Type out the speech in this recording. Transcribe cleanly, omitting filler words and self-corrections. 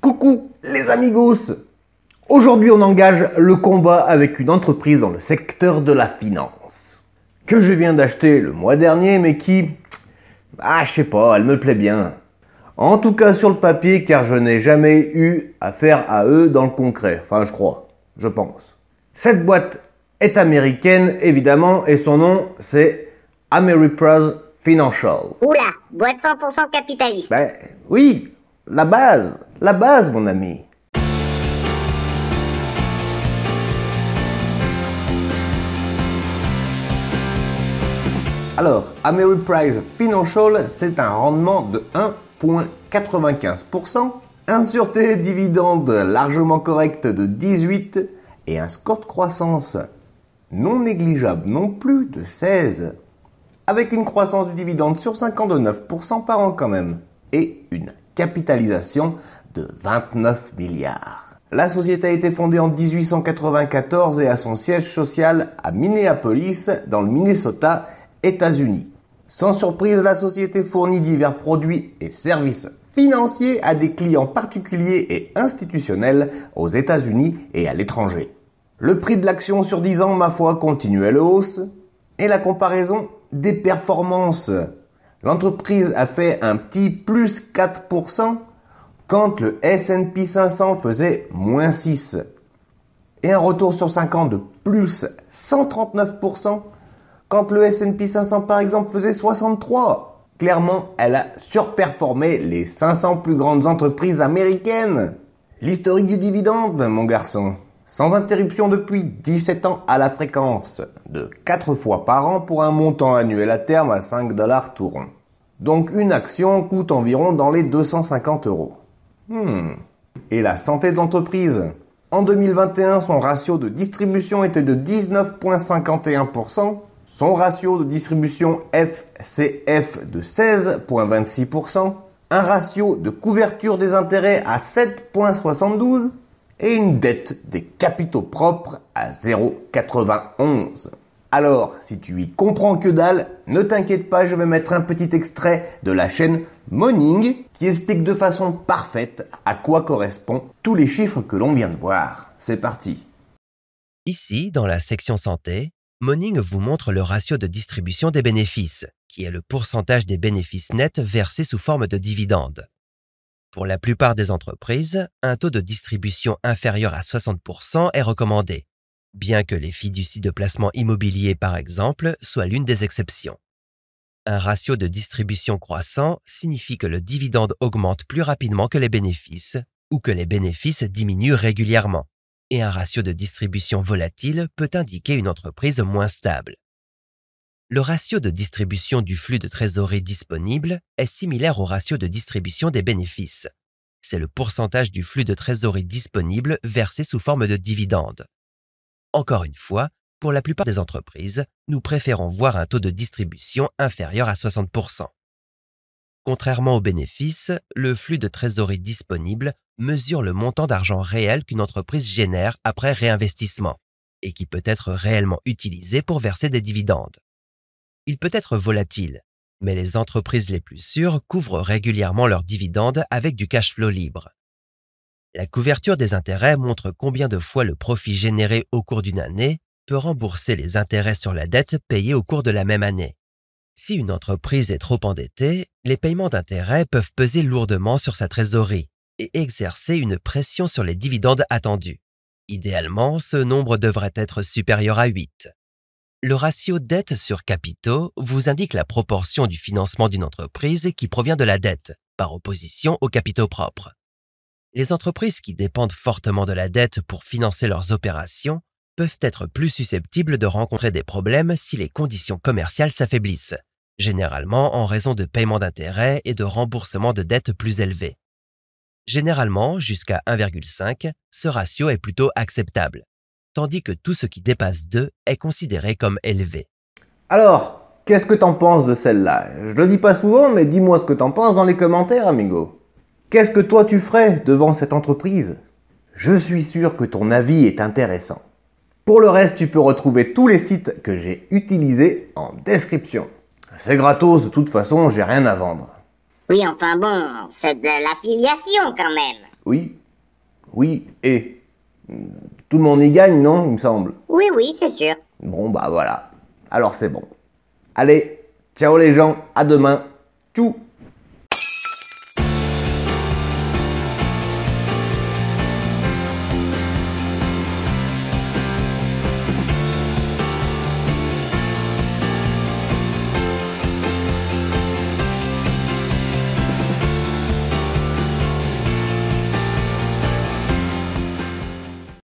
Coucou les amigos! Aujourd'hui on engage le combat avec une entreprise dans le secteur de la finance que je viens d'acheter le mois dernier mais qui... je sais pas, elle me plaît bien. En tout cas sur le papier car je n'ai jamais eu affaire à eux dans le concret. Enfin je crois, je pense. Cette boîte est américaine évidemment et son nom c'est Ameriprise Financial. Oula, boîte 100% capitaliste. Oui, la base mon ami. Alors, Ameriprise Financial, c'est un rendement de 1,95%, un sûreté dividende largement correct de 18 et un score de croissance non négligeable non plus de 16, avec une croissance du dividende sur 5 ans de 9% par an quand même, et une capitalisation de 29 milliards. La société a été fondée en 1894 et a son siège social à Minneapolis, dans le Minnesota, États-Unis. Sans surprise, la société fournit divers produits et services financiers à des clients particuliers et institutionnels aux États-Unis et à l'étranger. Le prix de l'action sur 10 ans, ma foi, continue à la hausse. Et la comparaison des performances. L'entreprise a fait un petit plus 4% quand le S&P 500 faisait moins 6. Et un retour sur 5 ans de plus 139% quand le S&P 500 par exemple faisait 63. Clairement, elle a surperformé les 500 plus grandes entreprises américaines. L'historique du dividende, mon garçon. Sans interruption depuis 17 ans à la fréquence de 4 fois par an pour un montant annuel à terme à 5 $ tout rond. Donc une action coûte environ dans les 250 €. Et la santé de l'entreprise. En 2021, son ratio de distribution était de 19,51%, son ratio de distribution FCF de 16,26%, un ratio de couverture des intérêts à 7,72% et une dette des capitaux propres à 0,91. Alors, si tu y comprends que dalle, ne t'inquiète pas, je vais mettre un petit extrait de la chaîne Morning qui explique de façon parfaite à quoi correspondent tous les chiffres que l'on vient de voir. C'est parti. Ici, dans la section santé, Morning vous montre le ratio de distribution des bénéfices, qui est le pourcentage des bénéfices nets versés sous forme de dividendes. Pour la plupart des entreprises, un taux de distribution inférieur à 60% est recommandé, bien que les fiducies de placement immobilier, par exemple, soient l'une des exceptions. Un ratio de distribution croissant signifie que le dividende augmente plus rapidement que les bénéfices, ou que les bénéfices diminuent régulièrement. Et un ratio de distribution volatile peut indiquer une entreprise moins stable. Le ratio de distribution du flux de trésorerie disponible est similaire au ratio de distribution des bénéfices. C'est le pourcentage du flux de trésorerie disponible versé sous forme de dividendes. Encore une fois, pour la plupart des entreprises, nous préférons voir un taux de distribution inférieur à 60%. Contrairement aux bénéfices, le flux de trésorerie disponible mesure le montant d'argent réel qu'une entreprise génère après réinvestissement et qui peut être réellement utilisé pour verser des dividendes. Il peut être volatile, mais les entreprises les plus sûres couvrent régulièrement leurs dividendes avec du cash flow libre. La couverture des intérêts montre combien de fois le profit généré au cours d'une année peut rembourser les intérêts sur la dette payée au cours de la même année. Si une entreprise est trop endettée, les paiements d'intérêts peuvent peser lourdement sur sa trésorerie et exercer une pression sur les dividendes attendus. Idéalement, ce nombre devrait être supérieur à 8. Le ratio dette sur capitaux vous indique la proportion du financement d'une entreprise qui provient de la dette, par opposition aux capitaux propres. Les entreprises qui dépendent fortement de la dette pour financer leurs opérations peuvent être plus susceptibles de rencontrer des problèmes si les conditions commerciales s'affaiblissent, généralement en raison de paiements d'intérêts et de remboursements de dettes plus élevés. Généralement, jusqu'à 1,5, ce ratio est plutôt acceptable, tandis que tout ce qui dépasse 2 est considéré comme élevé. Alors, qu'est-ce que t'en penses de celle-là? Je le dis pas souvent, mais dis-moi ce que t'en penses dans les commentaires, amigo. Qu'est-ce que toi tu ferais devant cette entreprise? Je suis sûr que ton avis est intéressant. Pour le reste, tu peux retrouver tous les sites que j'ai utilisés en description. C'est gratos, de toute façon, j'ai rien à vendre. Oui, enfin bon, c'est de l'affiliation quand même. Oui, oui, et tout le monde y gagne, non, il me semble. Oui, oui, c'est sûr. Bon, bah voilà. Alors c'est bon. Allez, ciao les gens, à demain. Tchou.